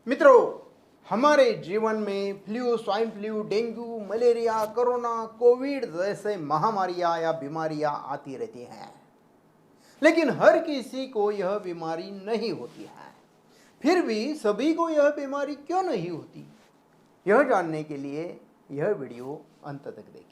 मित्रों, हमारे जीवन में flu, swine flu, dengue, malaria, corona, Covid जैसे महामारियां या बीमारियां आती रहती हैं, लेकिन हर किसी को यह बीमारी नहीं होती है। फिर भी सभी को यह बीमारी क्यों नहीं होती, यह जानने के लिए यह वीडियो अंत तक देखिए।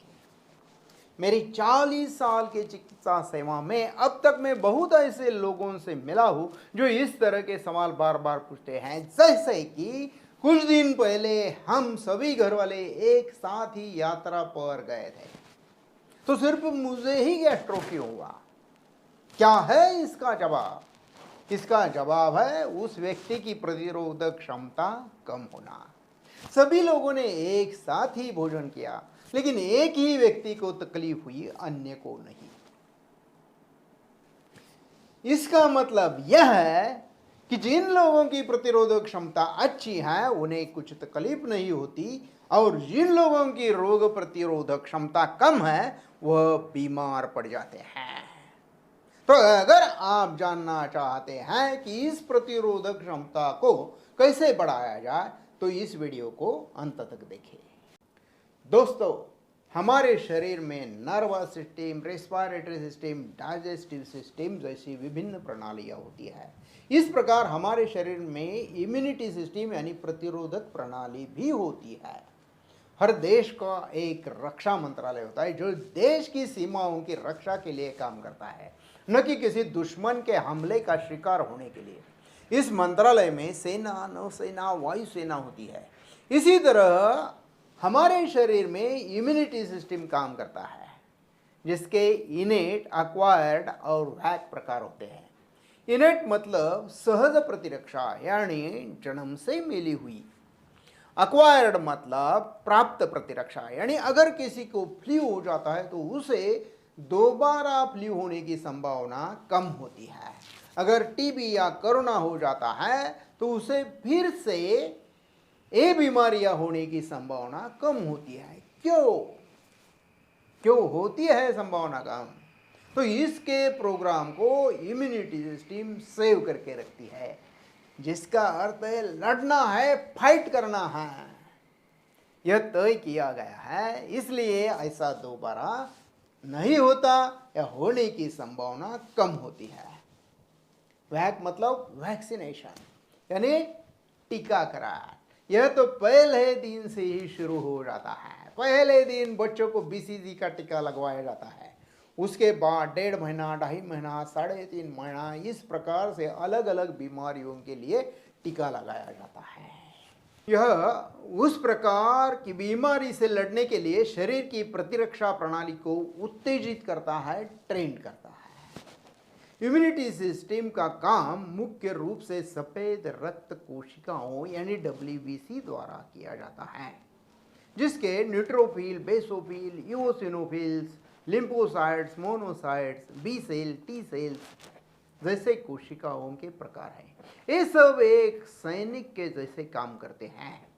मेरी 40 साल की चिकित्सा सेवा में अब तक मैं बहुत ऐसे लोगों से मिला हूं जो इस तरह के सवाल बार बार पूछते हैं, जैसे कि कुछ दिन पहले हम सभी घर वाले एक साथ ही यात्रा पर गए थे, तो सिर्फ मुझे ही गैस्ट्रो क्यों हुआ? क्या है इसका जवाब? इसका जवाब है उस व्यक्ति की प्रतिरोधक क्षमता कम होना। सभी लोगों ने एक साथ ही भोजन किया, लेकिन एक ही व्यक्ति को तकलीफ हुई, अन्य को नहीं। इसका मतलब यह है कि जिन लोगों की प्रतिरोधक क्षमता अच्छी है उन्हें कुछ तकलीफ नहीं होती, और जिन लोगों की रोग प्रतिरोधक क्षमता कम है वह बीमार पड़ जाते हैं। तो अगर आप जानना चाहते हैं कि इस प्रतिरोधक क्षमता को कैसे बढ़ाया जाए, तो इस वीडियो को अंत तक देखिए। दोस्तों, हमारे शरीर में nervous system, respiratory system, digestive system जैसी विभिन्न प्रणालियां होती है। इस प्रकार हमारे शरीर में इम्यूनिटी सिस्टम यानी प्रतिरोधक प्रणाली भी होती है। हर देश का एक रक्षा मंत्रालय होता है जो देश की सीमाओं की रक्षा के लिए काम करता है, न कि किसी दुश्मन के हमले का शिकार होने के लिए। इस मंत्रालय में सेना, नौसेना, वायुसेना होती है। इसी तरह हमारे शरीर में इम्यूनिटी सिस्टम काम करता है, जिसके इनेट, एक्वायर्ड और वैक प्रकार होते हैं। इनेट मतलब सहज प्रतिरक्षा यानी जन्म से मिली हुई। एक्वायर्ड मतलब प्राप्त प्रतिरक्षा, यानी अगर किसी को फ्लू हो जाता है तो उसे दोबारा फ्लू होने की संभावना कम होती है। अगर टीबी या कोरोना हो जाता है तो उसे फिर से ये बीमारियां होने की संभावना कम होती है। क्यों होती है संभावना कम? तो इसके प्रोग्राम को इम्यूनिटी सिस्टम सेव करके रखती है, जिसका अर्थ है लड़ना है, फाइट करना है। यह तय किया गया है, इसलिए ऐसा दोबारा नहीं होता या होने की संभावना कम होती है। वैक मतलब वैक्सीनेशन यानी टीकाकरण। यह तो पहले दिन से ही शुरू हो जाता है। पहले दिन बच्चों को बीसीजी का टीका लगवाया जाता है, उसके बाद 1.5 महीना, 2.5 महीना, 3.5 महीना, इस प्रकार से अलग अलग बीमारियों के लिए टीका लगाया जाता है। यह उस प्रकार की बीमारी से लड़ने के लिए शरीर की प्रतिरक्षा प्रणाली को उत्तेजित करता है, ट्रेन करता है। इम्यूनिटी सिस्टम का काम मुख्य रूप से सफेद रक्त कोशिकाओं यानी WBC द्वारा किया जाता है, जिसके neutrophil, basophil, eosinophils, lymphocytes, monocytes, B cell, T cells जैसे कोशिकाओं के प्रकार हैं। ये सब एक सैनिक के जैसे काम करते हैं।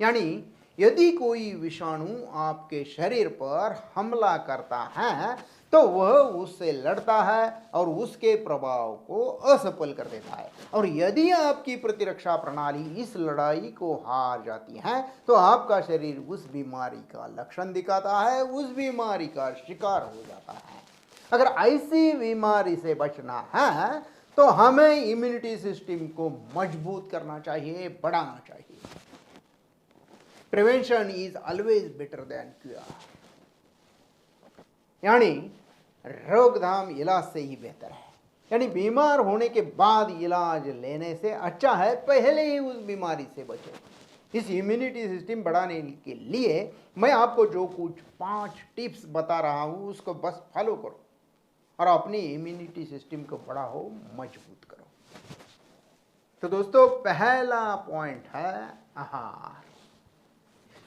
यानी यदि कोई विषाणु आपके शरीर पर हमला करता है तो वह उससे लड़ता है और उसके प्रभाव को असफल कर देता है। और यदि आपकी प्रतिरक्षा प्रणाली इस लड़ाई को हार जाती है तो आपका शरीर उस बीमारी का लक्षण दिखाता है, उस बीमारी का शिकार हो जाता है। अगर ऐसी बीमारी से बचना है तो हमें इम्यूनिटी सिस्टम को मजबूत करना चाहिए, बढ़ाना चाहिए। Prevention is always better than cure, यानी रोकथाम इलाज से ही बेहतर है। यानी बीमार होने के बाद इलाज लेने से अच्छा है पहले ही उस बीमारी से बचो। इस इम्यूनिटी सिस्टम बढ़ाने के लिए मैं आपको जो कुछ 5 टिप्स बता रहा हूं उसको बस फॉलो करो और अपनी इम्यूनिटी सिस्टम को बढ़ाओ, मजबूत करो। तो दोस्तों, पहला पॉइंट है आहार।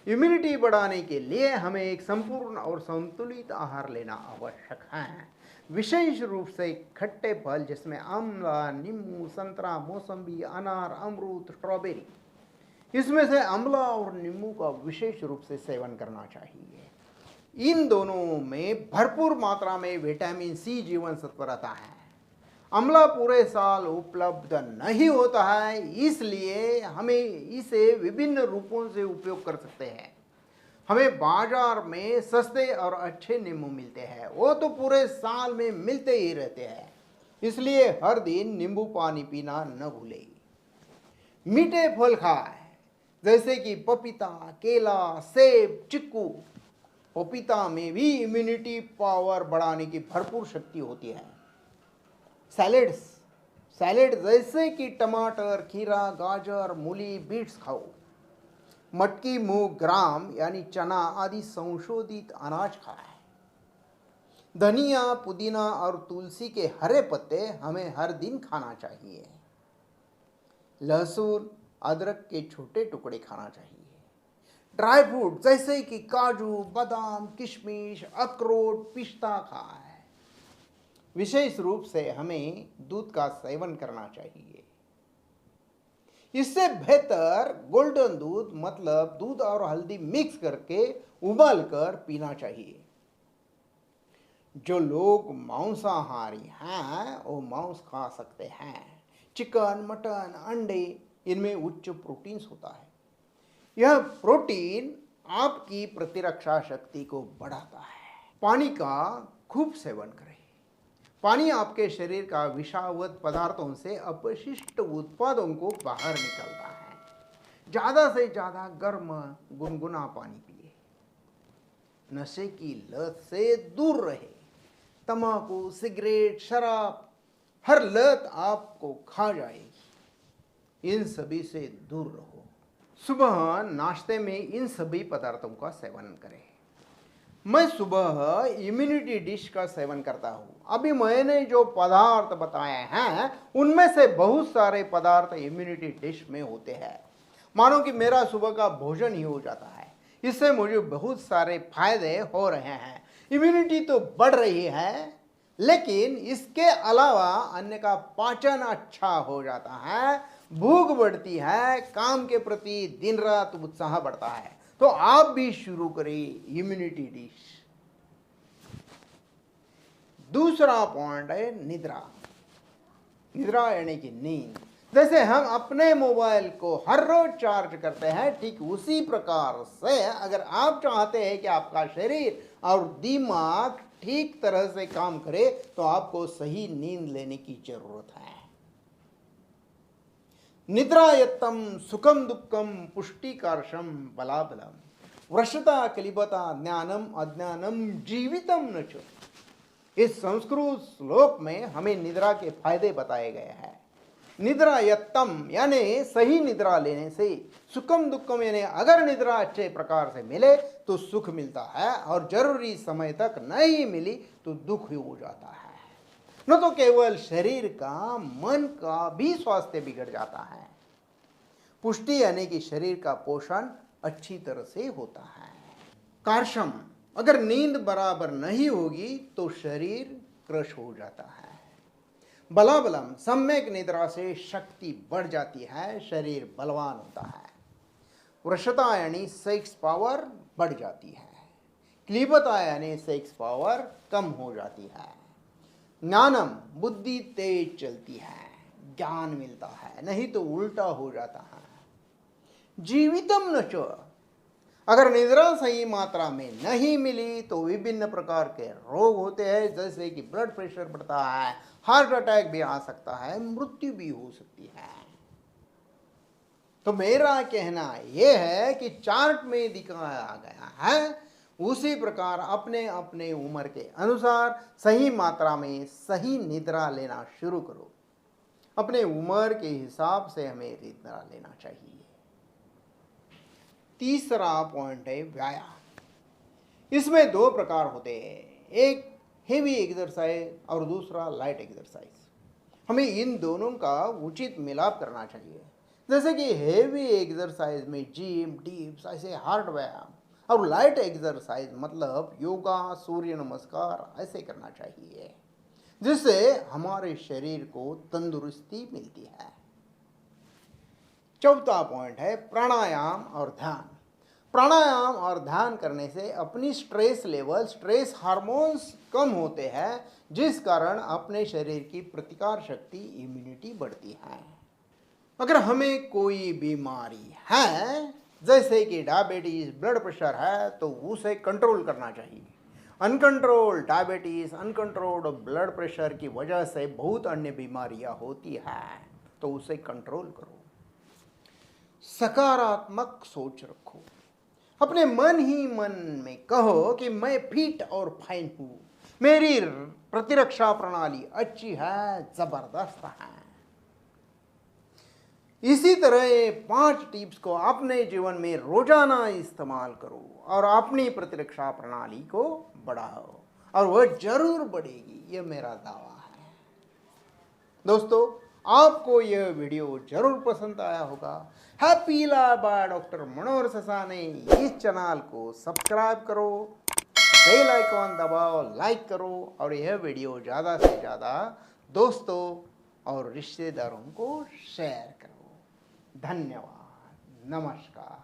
इम्यूनिटी बढ़ाने के लिए हमें एक संपूर्ण और संतुलित आहार लेना आवश्यक है। विशेष रूप से खट्टे फल जिसमें आंवला, नींबू, संतरा, मौसम्बी, अनार, अमरूद, स्ट्रॉबेरी, इसमें से आंवला और नींबू का विशेष रूप से सेवन करना चाहिए। इन दोनों में भरपूर मात्रा में विटामिन सी जीवन सत्व रहता है। अमला पूरे साल उपलब्ध नहीं होता है, इसलिए हमें इसे विभिन्न रूपों से उपयोग कर सकते हैं। हमें बाजार में सस्ते और अच्छे नींबू मिलते हैं, वो तो पूरे साल में मिलते ही रहते हैं, इसलिए हर दिन नींबू पानी पीना न भूलें। मीठे फल खाएं, जैसे कि पपीता, केला, सेब, चिक्कू। पपीता में भी इम्यूनिटी पावर बढ़ाने की भरपूर शक्ति होती है। सैलेड जैसे कि टमाटर, खीरा, गाजर, मूली, बीट्स खाओ। मटकी, मूंग, ग्राम यानी चना आदि संशोधित अनाज खाएं। धनिया, पुदीना और तुलसी के हरे पत्ते हमें हर दिन खाना चाहिए। लहसुन, अदरक के छोटे टुकड़े खाना चाहिए। ड्राई फ्रूट जैसे कि काजू, बादाम, किशमिश, अखरोट, पिस्ता खाएं। विशेष रूप से हमें दूध का सेवन करना चाहिए। इससे बेहतर गोल्डन दूध मतलब दूध और हल्दी मिक्स करके उबाल कर पीना चाहिए। जो लोग मांसाहारी हैं वो मांस खा सकते हैं। चिकन, मटन, अंडे, इनमें उच्च प्रोटीन्स होता है। यह प्रोटीन आपकी प्रतिरक्षा शक्ति को बढ़ाता है। पानी का खूब सेवन करें। पानी आपके शरीर का विषावत पदार्थों से अपशिष्ट उत्पादों को बाहर निकालता है। ज़्यादा से ज़्यादा गर्म गुनगुना पानी पिए। नशे की लत से दूर रहे। तंबाकू, सिगरेट, शराब, हर लत आपको खा जाएगी। इन सभी से दूर रहो। सुबह नाश्ते में इन सभी पदार्थों का सेवन करें। मैं सुबह इम्यूनिटी डिश का सेवन करता हूँ। अभी मैंने जो पदार्थ बताए हैं उनमें से बहुत सारे पदार्थ इम्यूनिटी डिश में होते हैं। मानो कि मेरा सुबह का भोजन ही हो जाता है। इससे मुझे बहुत सारे फायदे हो रहे हैं। इम्यूनिटी तो बढ़ रही है, लेकिन इसके अलावा अन्य का पाचन अच्छा हो जाता है, भूख बढ़ती है, काम के प्रति दिन रात उत्साह बढ़ता है। तो आप भी शुरू करें इम्यूनिटी डिश। दूसरा पॉइंट है निद्रा। निद्रा यानी कि नींद। जैसे हम अपने मोबाइल को हर रोज चार्ज करते हैं, ठीक उसी प्रकार से अगर आप चाहते हैं कि आपका शरीर और दिमाग ठीक तरह से काम करे तो आपको सही नींद लेने की जरूरत है। निद्रायत्तम सुखम दुःखम पुष्टिकर्षम बलाबलम वृषता कलिबता ज्ञानम अज्ञानम जीवितम न च। इस संस्कृत श्लोक में हमें निद्रा के फायदे बताए गए हैं। निद्रायत्तम यानी सही निद्रा लेने से, सुखम दुःखम यानी अगर निद्रा अच्छे प्रकार से मिले तो सुख मिलता है, और जरूरी समय तक नहीं मिली तो दुख ही हो जाता है। न तो केवल शरीर का, मन का भी स्वास्थ्य बिगड़ जाता है। पुष्टि यानी कि शरीर का पोषण अच्छी तरह से होता है। कार्शम, अगर नींद बराबर नहीं होगी तो शरीर क्रश हो जाता है। बलाबलम, सम्यक निद्रा से शक्ति बढ़ जाती है, शरीर बलवान होता है। वृषता यानी सेक्स पावर बढ़ जाती है। क्लीबता यानी सेक्स पावर कम हो जाती है। ज्ञानम, बुद्धि तेज चलती है, ज्ञान मिलता है, नहीं तो उल्टा हो जाता है। जीवितम न च, अगर निद्रा सही मात्रा में नहीं मिली तो विभिन्न प्रकार के रोग होते हैं, जैसे कि ब्लड प्रेशर बढ़ता है, हार्ट अटैक भी आ सकता है, मृत्यु भी हो सकती है। तो मेरा कहना यह है कि चार्ट में दिखाया गया है उसी प्रकार अपने अपने उम्र के अनुसार सही मात्रा में सही निद्रा लेना शुरू करो। अपने उम्र के हिसाब से हमें निद्रा लेना चाहिए। तीसरा पॉइंट है व्यायाम। इसमें दो प्रकार होते हैं, एक हेवी एक्सरसाइज और दूसरा लाइट एक्सरसाइज। हमें इन दोनों का उचित मिलाप करना चाहिए। जैसे कि हेवी एक्सरसाइज में जिम, डिप्स, ऐसे हार्ड व्यायाम, और लाइट एक्सरसाइज मतलब योगा, सूर्य नमस्कार ऐसे करना चाहिए, जिससे हमारे शरीर को तंदुरुस्ती मिलती है। चौथा पॉइंट है प्राणायाम और ध्यान। प्राणायाम और ध्यान करने से अपनी स्ट्रेस लेवल, स्ट्रेस हार्मोन्स कम होते हैं, जिस कारण अपने शरीर की प्रतिकार शक्ति, इम्यूनिटी बढ़ती है। अगर हमें कोई बीमारी है, जैसे कि डायबिटीज, ब्लड प्रेशर है, तो उसे कंट्रोल करना चाहिए। Uncontrolled diabetes, uncontrolled blood pressure की वजह से बहुत अन्य बीमारियां होती हैं, तो उसे कंट्रोल करो। सकारात्मक सोच रखो। अपने मन ही मन में कहो कि मैं फिट और फाइन हूं, मेरी प्रतिरक्षा प्रणाली अच्छी है, जबरदस्त है। इसी तरह ये 5 टिप्स को अपने जीवन में रोजाना इस्तेमाल करो और अपनी प्रतिरक्षा प्रणाली को बढ़ाओ, और वह जरूर बढ़ेगी, ये मेरा दावा है। दोस्तों, आपको यह वीडियो जरूर पसंद आया होगा। हैप्पी लाइफ बाय डॉक्टर मनोहर ससाने इस चैनल को सब्सक्राइब करो, बेल आइकॉन दबाओ, लाइक करो, और यह वीडियो ज़्यादा से ज़्यादा दोस्तों और रिश्तेदारों को शेयर करो। धन्यवाद। नमस्कार।